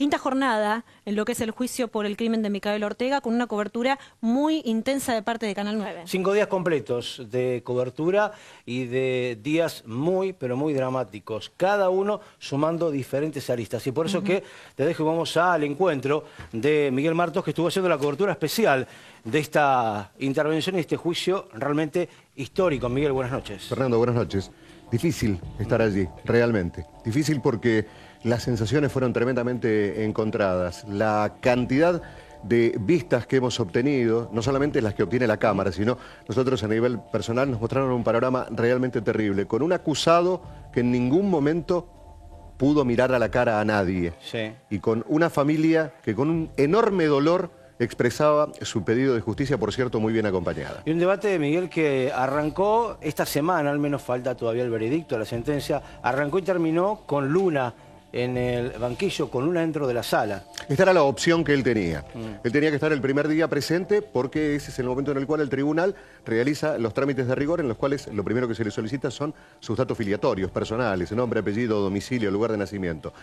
quinta jornada en lo que es el juicio por el crimen de Micaela Ortega, con una cobertura muy intensa de parte de Canal 9. 5 días completos de cobertura y de días muy, pero muy dramáticos, cada uno sumando diferentes aristas. Y por eso que te dejo y vamos al encuentro de Miguel Martos, que estuvo haciendo la cobertura especial de esta intervención y este juicio realmente histórico. Miguel, buenas noches. Fernando, buenas noches. Difícil estar allí, realmente. Difícil porque las sensaciones fueron tremendamente encontradas. La cantidad de vistas que hemos obtenido, no solamente las que obtiene la Cámara, sino nosotros a nivel personal nos mostraron un panorama realmente terrible, con un acusado que en ningún momento pudo mirar a la cara a nadie. Sí. Y con una familia que con un enorme dolor expresaba su pedido de justicia, por cierto, muy bien acompañada. Y un debate, Miguel, que arrancó esta semana, al menos falta todavía el veredicto, la sentencia, arrancó y terminó con Luna en el banquillo, con Luna dentro de la sala. Esta era la opción que él tenía. Él tenía que estar el primer día presente porque ese es el momento en el cual el tribunal realiza los trámites de rigor, en los cuales lo primero que se le solicita son sus datos filiatorios, personales, nombre, apellido, domicilio, lugar de nacimiento.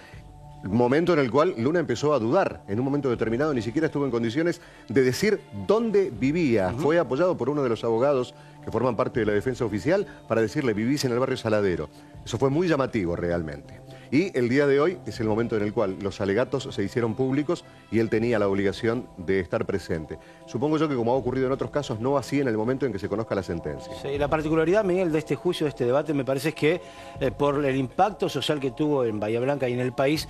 Momento en el cual Luna empezó a dudar. En un momento determinado ni siquiera estuvo en condiciones de decir dónde vivía. Fue apoyado por uno de los abogados que forman parte de la defensa oficial para decirle: vivís en el barrio Saladero. Eso fue muy llamativo realmente. Y el día de hoy es el momento en el cual los alegatos se hicieron públicos y él tenía la obligación de estar presente. Supongo yo que, como ha ocurrido en otros casos, no así en el momento en que se conozca la sentencia. Sí, la particularidad, Miguel, de este juicio, de este debate, me parece es que por el impacto social que tuvo en Bahía Blanca y en el país,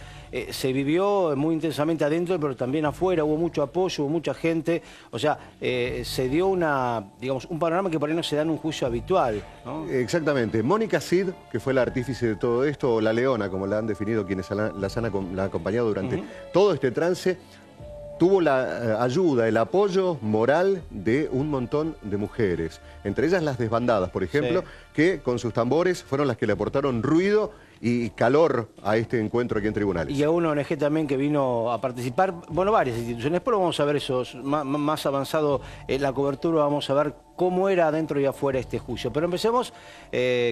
se vivió muy intensamente adentro, pero también afuera. Hubo mucho apoyo, hubo mucha gente. O sea, se dio un panorama que por ahí no se da en un juicio habitual, ¿no? Exactamente. Mónica Cid, que fue la artífice de todo esto, o la leona, como la han definido quienes la han acompañado durante todo este trance, tuvo la ayuda, el apoyo moral de un montón de mujeres. Entre ellas las desbandadas, por ejemplo, que con sus tambores fueron las que le aportaron ruido y calor a este encuentro aquí en tribunales. Y a una ONG también que vino a participar, bueno, varias instituciones. Después vamos a ver esos, más avanzado en la cobertura, vamos a ver cómo era adentro y afuera este juicio. Pero empecemos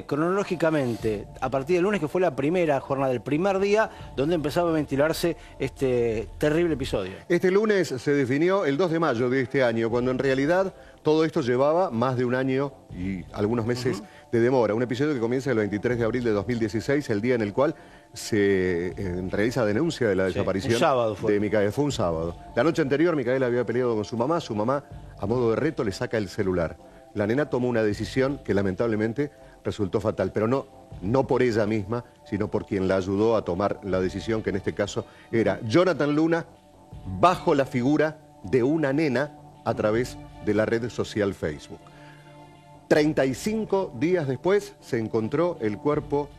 cronológicamente, a partir del lunes, que fue la primera jornada, del primer día, donde empezaba a ventilarse este terrible episodio. Este lunes se definió el 2 de mayo de este año, cuando en realidad todo esto llevaba más de un año y algunos meses de demora. Un episodio que comienza el 23 de abril de 2016, el día en el cual se realiza denuncia de la desaparición de Micaela. Fue un sábado. La noche anterior Micaela había peleado con su mamá, a modo de reto le saca el celular. La nena tomó una decisión que lamentablemente resultó fatal, pero no por ella misma, sino por quien la ayudó a tomar la decisión, que en este caso era Jonathan Luna, bajo la figura de una nena a través de la red social Facebook. 35 días después se encontró el cuerpo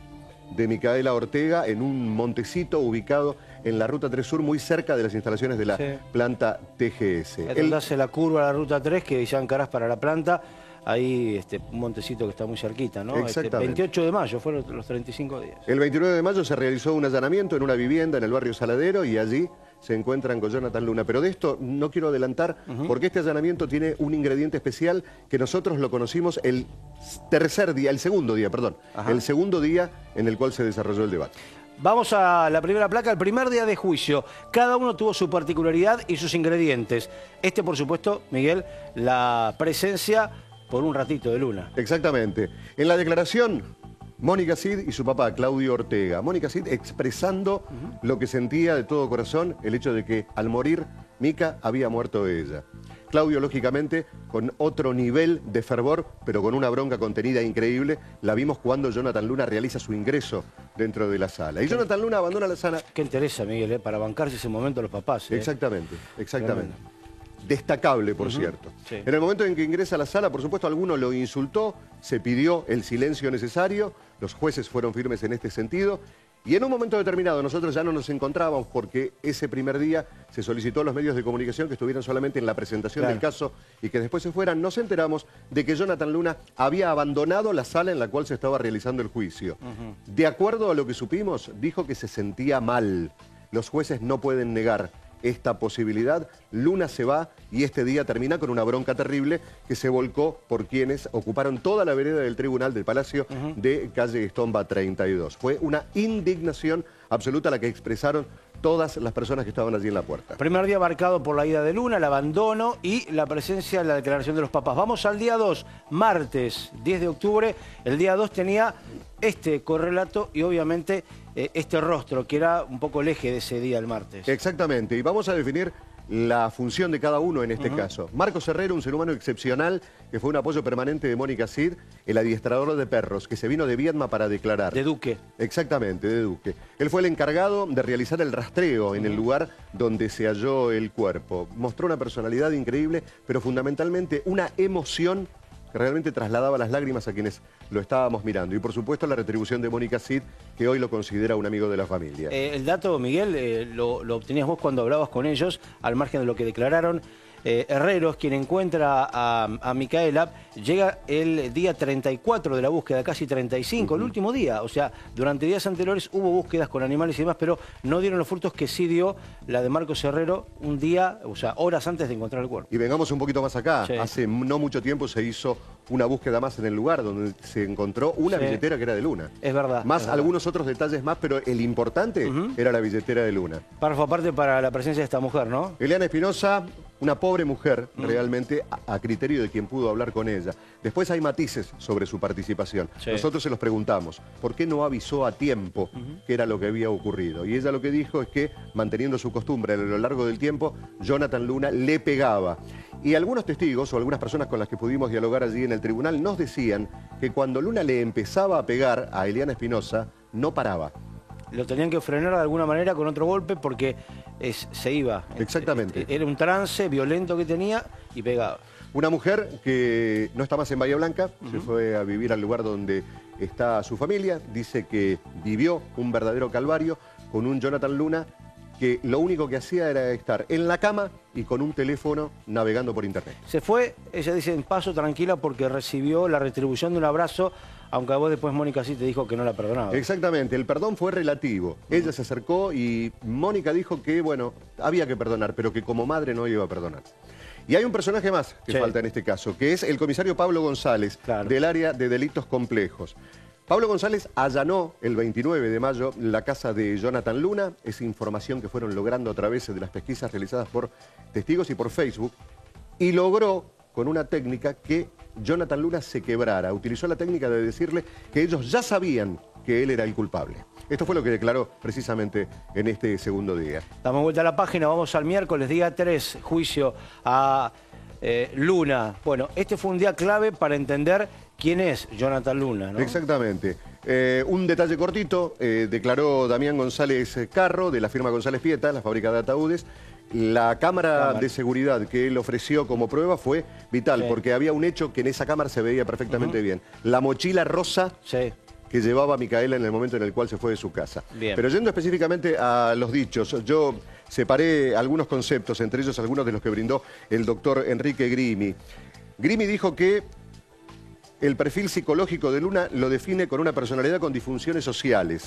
de Micaela Ortega en un montecito ubicado en la Ruta 3 Sur, muy cerca de las instalaciones de la planta TGS. Él hace la curva a la Ruta 3, que ya encarás para la planta, ahí un montecito que está muy cerquita, ¿no? Exactamente. 28 de mayo fueron los 35 días. El 29 de mayo se realizó un allanamiento en una vivienda en el barrio Saladero y allí se encuentran con Jonathan Luna. Pero de esto no quiero adelantar porque este allanamiento tiene un ingrediente especial que nosotros lo conocimos el segundo día en el cual se desarrolló el debate. Vamos a la primera placa, el primer día de juicio. Cada uno tuvo su particularidad y sus ingredientes. Por supuesto, Miguel, la presencia por un ratito de Luna. Exactamente. En la declaración, Mónica Cid y su papá, Claudio Ortega. Mónica Cid expresando lo que sentía de todo corazón, el hecho de que al morir Mica había muerto ella. Claudio, lógicamente, con otro nivel de fervor, pero con una bronca contenida increíble, la vimos cuando Jonathan Luna realiza su ingreso dentro de la sala. Y Jonathan Luna abandona la sala. Qué interesa, Miguel, para bancarse ese momento los papás. Exactamente. Destacable, por cierto. Sí. En el momento en que ingresa a la sala, por supuesto, alguno lo insultó, se pidió el silencio necesario, los jueces fueron firmes en este sentido, y en un momento determinado nosotros ya no nos encontrábamos porque ese primer día se solicitó a los medios de comunicación que estuvieran solamente en la presentación del caso y que después se fueran. Nos enteramos de que Jonathan Luna había abandonado la sala en la cual se estaba realizando el juicio. De acuerdo a lo que supimos, dijo que se sentía mal. Los jueces no pueden negar esta posibilidad. Luna se va y este día termina con una bronca terrible que se volcó por quienes ocuparon toda la vereda del tribunal del Palacio de calle Estomba 32. Fue una indignación absoluta la que expresaron todas las personas que estaban allí en la puerta. Primer día marcado por la ida de Luna, el abandono y la presencia de la declaración de los papás. Vamos al día 2, martes 10 de octubre. El día 2 tenía este correlato y obviamente este rostro, que era un poco el eje de ese día, el martes. Exactamente, y vamos a definir la función de cada uno en este caso. Marcos Herrero, un ser humano excepcional, que fue un apoyo permanente de Mónica Cid, el adiestrador de perros, que se vino de Viedma para declarar. De Duque. Exactamente, de Duque. Él fue el encargado de realizar el rastreo en el lugar donde se halló el cuerpo. Mostró una personalidad increíble, pero fundamentalmente una emoción que realmente trasladaba las lágrimas a quienes lo estábamos mirando. Y por supuesto la retribución de Mónica Cid, que hoy lo considera un amigo de la familia. El dato, Miguel, lo obtenías vos cuando hablabas con ellos, al margen de lo que declararon. Herreros, quien encuentra a Micaela, llega el día 34 de la búsqueda, casi 35, el último día. O sea, durante días anteriores hubo búsquedas con animales y demás, pero no dieron los frutos que sí dio la de Marcos Herrero un día, o sea, horas antes de encontrar el cuerpo. Y vengamos un poquito más acá. Sí. Hace no mucho tiempo se hizo una búsqueda más en el lugar donde se encontró una billetera que era de Luna. Es verdad. Más es verdad. algunos otros detalles más, pero el importante era la billetera de Luna. Párrafo aparte para la presencia de esta mujer, ¿no? Eliana Espinosa, una pobre mujer, realmente a criterio de quien pudo hablar con ella. Después hay matices sobre su participación. Sí. Nosotros se los preguntamos, ¿por qué no avisó a tiempo qué era lo que había ocurrido? Y ella lo que dijo es que, manteniendo su costumbre a lo largo del tiempo, Jonathan Luna le pegaba. Y algunos testigos o algunas personas con las que pudimos dialogar allí en el tribunal nos decían que cuando Luna le empezaba a pegar a Eliana Espinosa, no paraba. Lo tenían que frenar de alguna manera con otro golpe porque se iba. Exactamente. Era un trance violento que tenía y pegaba. Una mujer que no está más en Bahía Blanca, se fue a vivir al lugar donde está su familia, dice que vivió un verdadero calvario con un Jonathan Luna que lo único que hacía era estar en la cama y con un teléfono navegando por internet. Se fue, ella dice, en paso tranquila porque recibió la retribución de un abrazo, aunque a vos después Mónica sí te dijo que no la perdonaba. Exactamente, el perdón fue relativo. Ella se acercó y Mónica dijo que, bueno, había que perdonar, pero que como madre no iba a perdonar. Y hay un personaje más que falta en este caso, que es el comisario Pablo González, del área de delitos complejos. Pablo González allanó el 29 de mayo la casa de Jonathan Luna, esa información que fueron logrando a través de las pesquisas realizadas por testigos y por Facebook, y logró con una técnica que Jonathan Luna se quebrara. Utilizó la técnica de decirle que ellos ya sabían que él era el culpable. Esto fue lo que declaró precisamente en este segundo día. Damos vuelta a la página, vamos al miércoles, día 3, juicio a Luna. Bueno, este fue un día clave para entender quién es Jonathan Luna, ¿no? Exactamente. Un detalle cortito, declaró Damián González Carro, de la firma González Pieta, la fábrica de ataúdes. La cámara de seguridad que él ofreció como prueba fue vital, porque había un hecho que en esa cámara se veía perfectamente bien. La mochila rosa que llevaba Micaela en el momento en el cual se fue de su casa. Bien. Pero yendo específicamente a los dichos, yo separé algunos conceptos, entre ellos algunos de los que brindó el doctor Enrique Grimi. Grimi dijo que el perfil psicológico de Luna lo define con una personalidad con disfunciones sociales.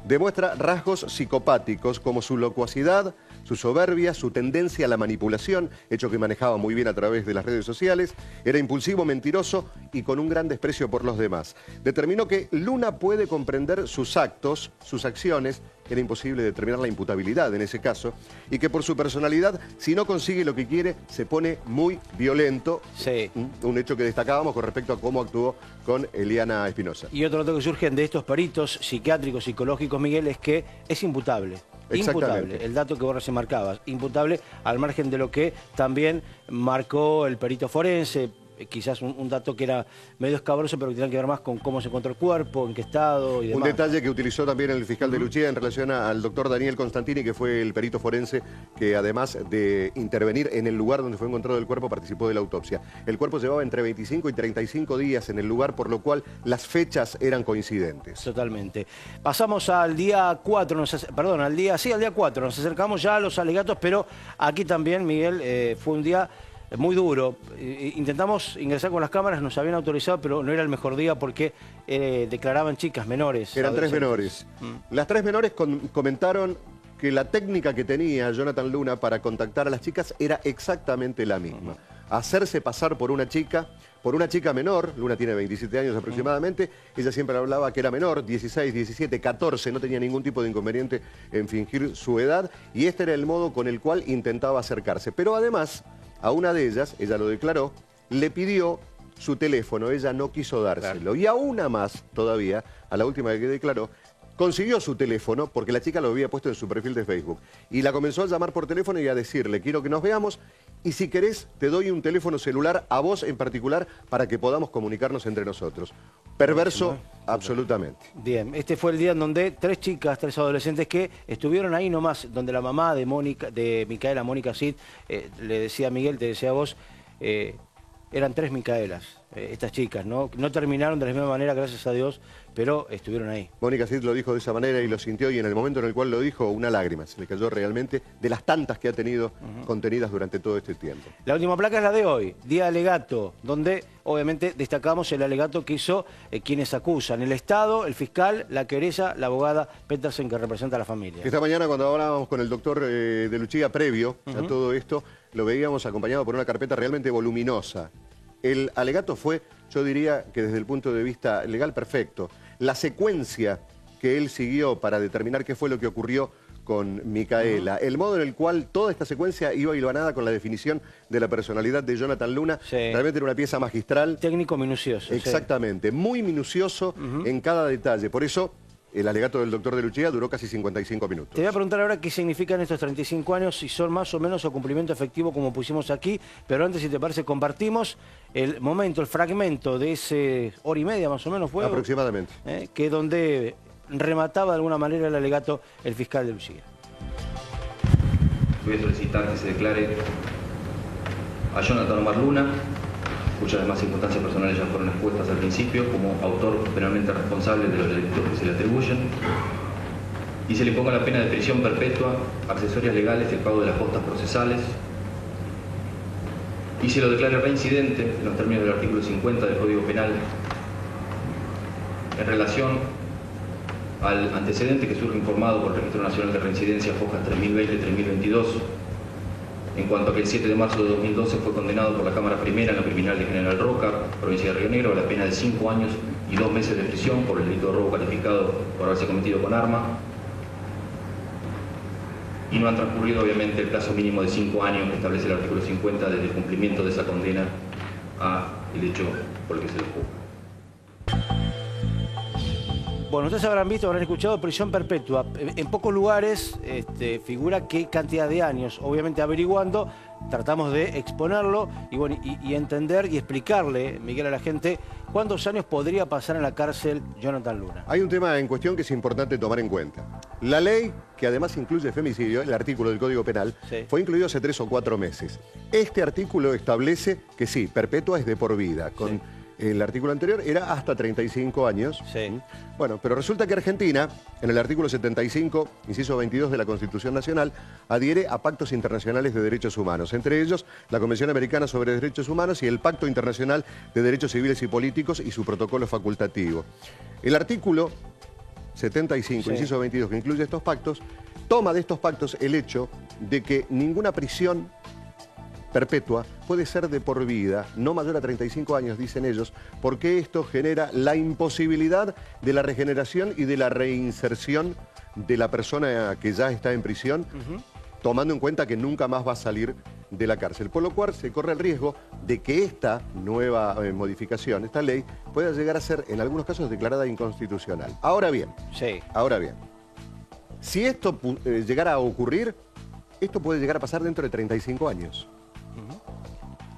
Demuestra rasgos psicopáticos como su locuacidad, su soberbia, su tendencia a la manipulación, hecho que manejaba muy bien a través de las redes sociales, era impulsivo, mentiroso y con un gran desprecio por los demás. Determinó que Luna puede comprender sus actos, sus acciones, era imposible determinar la imputabilidad en ese caso, y que por su personalidad, si no consigue lo que quiere, se pone muy violento. Un hecho que destacábamos con respecto a cómo actuó con Eliana Espinosa. Y otro dato que surgen de estos peritos psiquiátricos, psicológicos, Miguel, es que es imputable. Imputable, el dato que vos recién marcabas, imputable al margen de lo que también marcó el perito forense, quizás un dato que era medio escabroso, pero que tenía que ver más con cómo se encontró el cuerpo, en qué estado y demás. Un detalle que utilizó también el fiscal de Luchía en relación al doctor Daniel Constantini, que fue el perito forense que además de intervenir en el lugar donde fue encontrado el cuerpo, participó de la autopsia. El cuerpo llevaba entre 25 y 35 días en el lugar, por lo cual las fechas eran coincidentes. Totalmente. Pasamos al día 4, al día 4, nos acercamos ya a los alegatos, pero aquí también, Miguel, fue un día muy duro. Intentamos ingresar con las cámaras, nos habían autorizado, pero no era el mejor día porque declaraban chicas menores. Eran 3 menores. Las 3 menores comentaron que la técnica que tenía Jonathan Luna para contactar a las chicas era exactamente la misma. Hacerse pasar por una chica por una chica menor. Luna tiene 27 años aproximadamente. Ella siempre hablaba que era menor, 16, 17, 14, no tenía ningún tipo de inconveniente en fingir su edad. Y este era el modo con el cual intentaba acercarse. Pero además, a una de ellas, ella lo declaró, le pidió su teléfono, ella no quiso dárselo. Claro. Y a una más todavía, a la última que declaró, consiguió su teléfono porque la chica lo había puesto en su perfil de Facebook. Y la comenzó a llamar por teléfono y a decirle, quiero que nos veamos y si querés te doy un teléfono celular a vos en particular para que podamos comunicarnos entre nosotros. Perverso, absolutamente. Bien, este fue el día en donde 3 chicas, 3 adolescentes que estuvieron ahí nomás, donde la mamá de Micaela, Mónica Cid, le decía a Miguel, te decía a vos, eran 3 Micaelas, estas chicas, ¿no? No terminaron de la misma manera, gracias a Dios, pero estuvieron ahí. Mónica Cid lo dijo de esa manera y lo sintió, y en el momento en el cual lo dijo, una lágrima se le cayó realmente de las tantas que ha tenido contenidas durante todo este tiempo. La última placa es la de hoy, día alegato, donde obviamente destacamos el alegato que hizo quienes acusan, el Estado, el fiscal, la querella, la abogada Petersen, que representa a la familia. Esta mañana cuando hablábamos con el doctor de Luchía previo a todo esto, lo veíamos acompañado por una carpeta realmente voluminosa. El alegato fue, yo diría que desde el punto de vista legal, perfecto. La secuencia que él siguió para determinar qué fue lo que ocurrió con Micaela, el modo en el cual toda esta secuencia iba hilvanada con la definición de la personalidad de Jonathan Luna, realmente era una pieza magistral. Técnico minucioso. Exactamente, muy minucioso en cada detalle. Por eso el alegato del doctor de Luchía duró casi 55 minutos. Te voy a preguntar ahora qué significan estos 35 años, si son más o menos o cumplimiento efectivo como pusimos aquí, pero antes, si te parece, compartimos el momento, el fragmento de ese hora y media más o menos fue. Aproximadamente. Que donde remataba de alguna manera el alegato el fiscal de Luchía. Voy a solicitar que se declare a Jonathan Omar Luna, cuyas demás circunstancias personales ya fueron expuestas al principio, como autor penalmente responsable de los delitos que se le atribuyen, y se le ponga la pena de prisión perpetua, accesorias legales y el pago de las costas procesales, y se lo declare reincidente en los términos del artículo 50 del Código Penal en relación al antecedente que surge informado por el Registro Nacional de Reincidencia Fojas 3020-3022, en cuanto a que el 7 de marzo de 2012 fue condenado por la Cámara Primera en la criminal de General Roca, provincia de Río Negro, a la pena de 5 años y 2 meses de prisión por el delito de robo calificado por haberse cometido con arma. Y no ha transcurrido, obviamente, el plazo mínimo de 5 años que establece el artículo 50 desde el cumplimiento de esa condena al hecho por el que se le juzga. Bueno, ustedes habrán visto, habrán escuchado prisión perpetua. En pocos lugares figura qué cantidad de años. Obviamente averiguando, tratamos de exponerlo y, bueno, y entender y explicarle, Miguel, a la gente cuántos años podría pasar en la cárcel Jonathan Luna. Hay un tema en cuestión que es importante tomar en cuenta. La ley, que además incluye femicidio, el artículo del Código Penal, fue incluido hace 3 o 4 meses. Este artículo establece que sí, perpetua es de por vida. El artículo anterior era hasta 35 años. Bueno, pero resulta que Argentina, en el artículo 75, inciso 22 de la Constitución Nacional, adhiere a pactos internacionales de derechos humanos, entre ellos la Convención Americana sobre Derechos Humanos y el Pacto Internacional de Derechos Civiles y Políticos y su protocolo facultativo. El artículo 75, inciso 22, que incluye estos pactos, toma de estos pactos el hecho de que ninguna prisión perpetua puede ser de por vida, no mayor a 35 años, dicen ellos, porque esto genera la imposibilidad de la regeneración y de la reinserción de la persona que ya está en prisión, tomando en cuenta que nunca más va a salir de la cárcel. Por lo cual se corre el riesgo de que esta nueva modificación, esta ley, pueda llegar a ser en algunos casos declarada inconstitucional. Ahora bien, si esto llegara a ocurrir, esto puede llegar a pasar dentro de 35 años.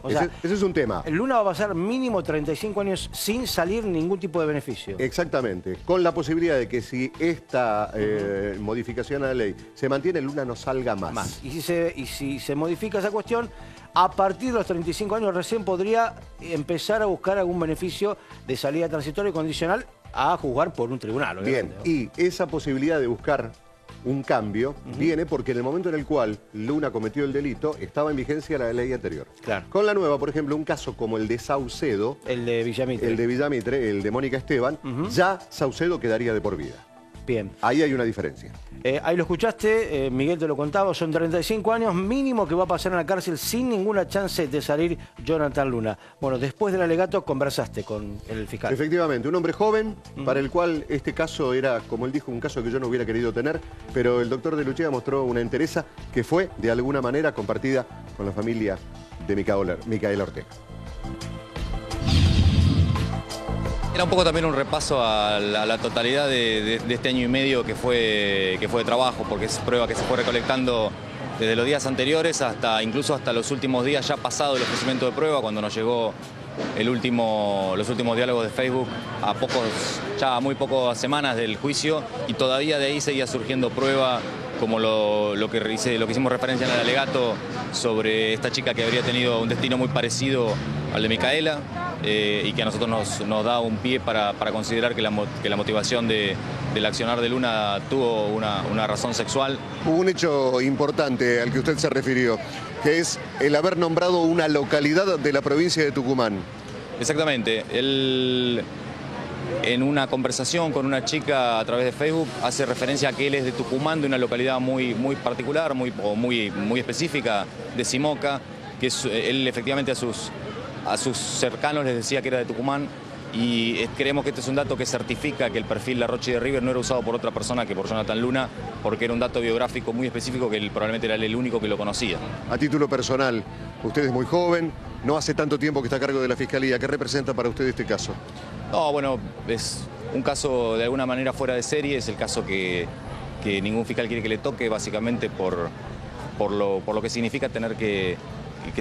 O sea, ese es un tema. Luna va a pasar mínimo 35 años sin salir ningún tipo de beneficio. Exactamente, con la posibilidad de que si esta modificación a la ley se mantiene, Luna no salga más. Y si se modifica esa cuestión, a partir de los 35 años recién podría empezar a buscar algún beneficio de salida transitoria y condicional a juzgar por un tribunal. Bien, y esa posibilidad de buscar un cambio viene porque en el momento en el cual Luna cometió el delito estaba en vigencia la ley anterior. Claro. Con la nueva, por ejemplo, un caso como el de Saucedo, el de Villamitre, el de Mónica Esteban, ya Saucedo quedaría de por vida. Bien. Ahí hay una diferencia. Ahí lo escuchaste, Miguel te lo contaba, son 35 años mínimo que va a pasar en la cárcel sin ninguna chance de salir Jonathan Luna. Bueno, después del alegato conversaste con el fiscal. Efectivamente, un hombre joven para el cual este caso era, como él dijo, un caso que yo no hubiera querido tener, pero el doctor de Luchea mostró una entereza que fue, de alguna manera, compartida con la familia de Micaela Ortega. Era un poco también un repaso a la totalidad de este año y medio que fue de trabajo, porque es prueba que se fue recolectando desde los días anteriores incluso hasta los últimos días ya pasado el ofrecimiento de prueba, cuando nos llegó los últimos diálogos de Facebook a muy pocas semanas del juicio, y todavía de ahí seguía surgiendo prueba, como lo que hicimos referencia en el alegato sobre esta chica que habría tenido un destino muy parecido al de Micaela, y que a nosotros nos da un pie para considerar que la motivación del accionar de Luna tuvo una razón sexual. Hubo un hecho importante al que usted se refirió, que es el haber nombrado una localidad de la provincia de Tucumán. Exactamente. Él, en una conversación con una chica a través de Facebook, hace referencia a que él es de Tucumán, de una localidad muy particular, muy específica, de Simoca, que él efectivamente a sus cercanos les decía que era de Tucumán, y creemos que este es un dato que certifica que el perfil Larroche de River no era usado por otra persona que por Jonathan Luna, porque era un dato biográfico muy específico que él probablemente era el único que lo conocía. A título personal, usted es muy joven, no hace tanto tiempo que está a cargo de la Fiscalía. ¿Qué representa para usted este caso? No, bueno, es un caso de alguna manera fuera de serie, es el caso que ningún fiscal quiere que le toque, básicamente por lo que significa tener que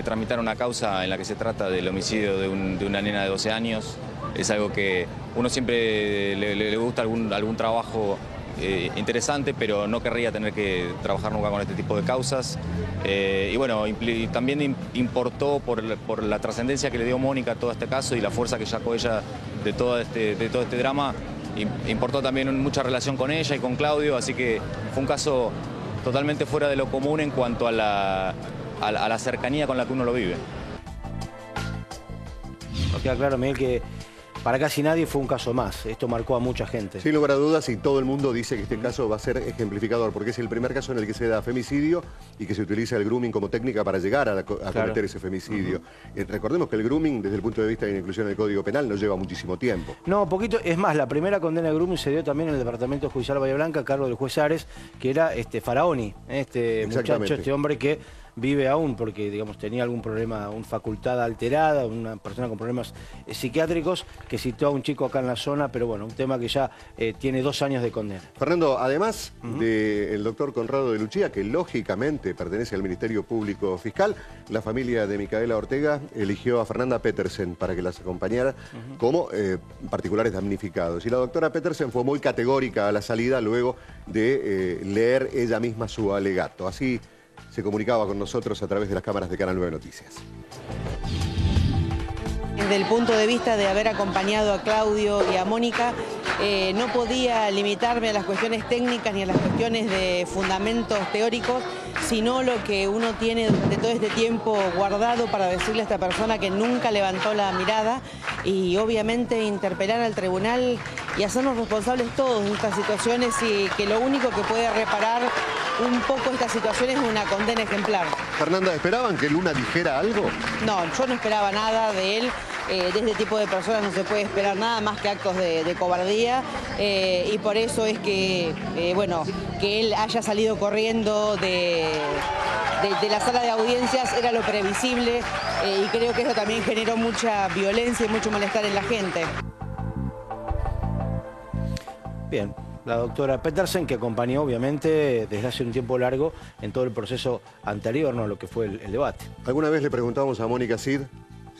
tramitar una causa en la que se trata del homicidio de una nena de 12 años. Es algo que uno siempre le gusta algún trabajo interesante, pero no querría tener que trabajar nunca con este tipo de causas. Y bueno, también importó por la trascendencia que le dio Mónica a todo este caso y la fuerza que sacó ella de todo este drama, importó también mucha relación con ella y con Claudio, así que fue un caso totalmente fuera de lo común en cuanto a la cercanía con la que uno lo vive. Nos queda claro, Miguel, que para casi nadie fue un caso más. Esto marcó a mucha gente. Sin lugar a dudas, y todo el mundo dice que este caso va a ser ejemplificador, porque es el primer caso en el que se da femicidio y que se utiliza el grooming como técnica para llegar a cometer ese femicidio. Recordemos que el grooming, desde el punto de vista de la inclusión en el Código Penal, no lleva muchísimo tiempo. No, poquito. Es más, la primera condena de grooming se dio también en el Departamento Judicial Bahía Blanca, a cargo del juez Ares, que era Faraoni, este muchacho, este hombre que vive aún porque, digamos, tenía algún problema, una facultad alterada, una persona con problemas psiquiátricos, que citó a un chico acá en la zona, pero bueno, un tema que ya tiene 2 años de condena. Fernando, además del doctor Conrado de Luchía, que lógicamente pertenece al Ministerio Público Fiscal, la familia de Micaela Ortega eligió a Fernanda Petersen para que las acompañara como particulares damnificados. Y la doctora Petersen fue muy categórica a la salida luego de leer ella misma su alegato. Así se comunicaba con nosotros a través de las cámaras de Canal 9 Noticias. Desde el punto de vista de haber acompañado a Claudio y a Mónica, no podía limitarme a las cuestiones técnicas ni a las cuestiones de fundamentos teóricos, sino lo que uno tiene durante todo este tiempo guardado para decirle a esta persona que nunca levantó la mirada, y obviamente interpelar al tribunal y hacernos responsables todos de estas situaciones, y que lo único que puede reparar un poco esta situación es una condena ejemplar. Fernanda, ¿esperaban que Luna dijera algo? No, yo no esperaba nada de él. De este tipo de personas no se puede esperar nada más que actos de cobardía, y por eso es que, bueno, que él haya salido corriendo de la sala de audiencias era lo previsible, y creo que eso también generó mucha violencia y mucho malestar en la gente. Bien. La doctora Petersen, que acompañó obviamente desde hace un tiempo largo en todo el proceso anterior, ¿no?, lo que fue el debate. Alguna vez le preguntamos a Mónica Cid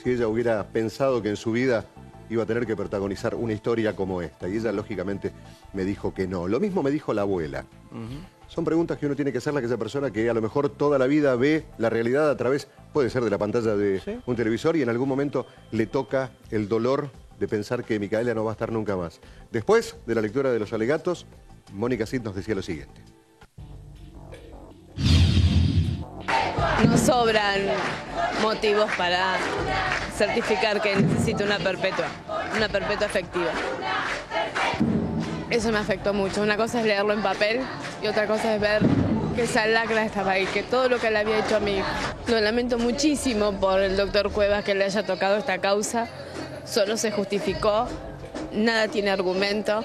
si ella hubiera pensado que en su vida iba a tener que protagonizar una historia como esta, y ella lógicamente me dijo que no. Lo mismo me dijo la abuela. Son preguntas que uno tiene que hacerle a aquella persona que a lo mejor toda la vida ve la realidad a través, puede ser de la pantalla de un televisor, y en algún momento le toca el dolor de pensar que Micaela no va a estar nunca más. Después de la lectura de los alegatos, Mónica Cid nos decía lo siguiente. No sobran motivos para certificar que necesito una perpetua efectiva. Eso me afectó mucho. Una cosa es leerlo en papel y otra cosa es ver que esa lacra estaba ahí, que todo lo que le había hecho a mi hijo. Lo lamento muchísimo por el doctor Cuevas que le haya tocado esta causa. Solo se justificó, nada tiene argumento.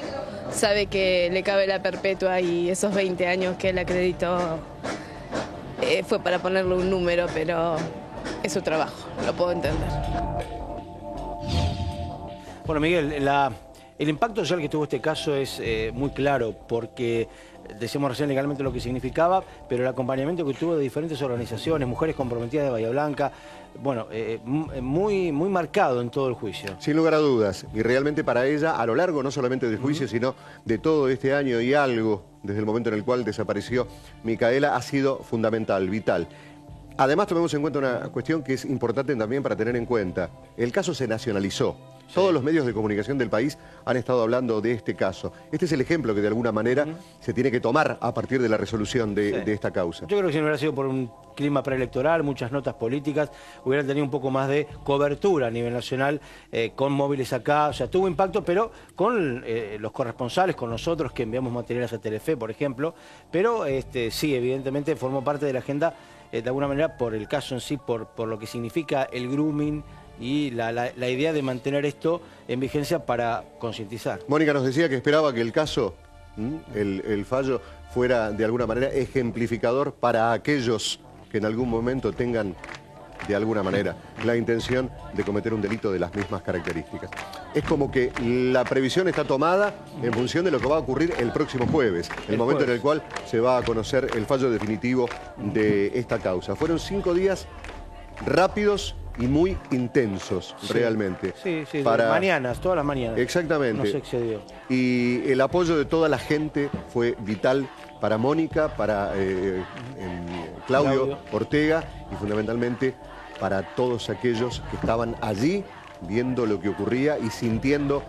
Sabe que le cabe la perpetua y esos 20 años que él acreditó fue para ponerle un número, pero es su trabajo, lo puedo entender. Bueno, Miguel, el impacto social que tuvo este caso es muy claro porque decíamos recién legalmente lo que significaba, pero el acompañamiento que tuvo de diferentes organizaciones, mujeres comprometidas de Bahía Blanca, bueno, muy marcado en todo el juicio. Sin lugar a dudas, y realmente para ella, a lo largo no solamente del juicio, sino de todo este año y algo, desde el momento en el cual desapareció Micaela, ha sido fundamental, vital. Además, tomemos en cuenta una cuestión que es importante también para tener en cuenta. El caso se nacionalizó. Sí. Todos los medios de comunicación del país han estado hablando de este caso. Este es el ejemplo que de alguna manera se tiene que tomar a partir de la resolución de esta causa. Yo creo que si no hubiera sido por un clima preelectoral, muchas notas políticas, hubieran tenido un poco más de cobertura a nivel nacional, con móviles acá. O sea, tuvo impacto, pero con los corresponsales, con nosotros que enviamos materiales a Telefe, por ejemplo. Pero sí, evidentemente formó parte de la agenda de alguna manera por el caso en sí, por lo que significa el grooming y la idea de mantener esto en vigencia para concientizar. Mónica nos decía que esperaba que el caso, el fallo, fuera de alguna manera ejemplificador para aquellos que en algún momento tengan de alguna manera la intención de cometer un delito de las mismas características. Es como que la previsión está tomada en función de lo que va a ocurrir el próximo jueves, el momento en el cual se va a conocer el fallo definitivo de esta causa. Fueron 5 días rápidos y muy intensos, realmente. Sí, mañanas, todas las mañanas. Exactamente. Nos excedió. Y el apoyo de toda la gente fue vital para Mónica, para Claudio Ortega y fundamentalmente para todos aquellos que estaban allí viendo lo que ocurría y sintiendo,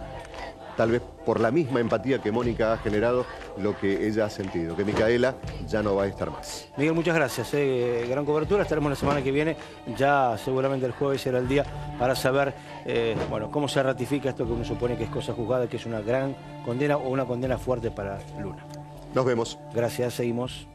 tal vez por la misma empatía que Mónica ha generado, lo que ella ha sentido, que Micaela ya no va a estar más. Miguel, muchas gracias. Gran cobertura, estaremos la semana que viene, ya seguramente el jueves será el día para saber bueno, cómo se ratifica esto que uno supone que es cosa juzgada, que es una gran condena o una condena fuerte para Luna. Nos vemos. Gracias, seguimos.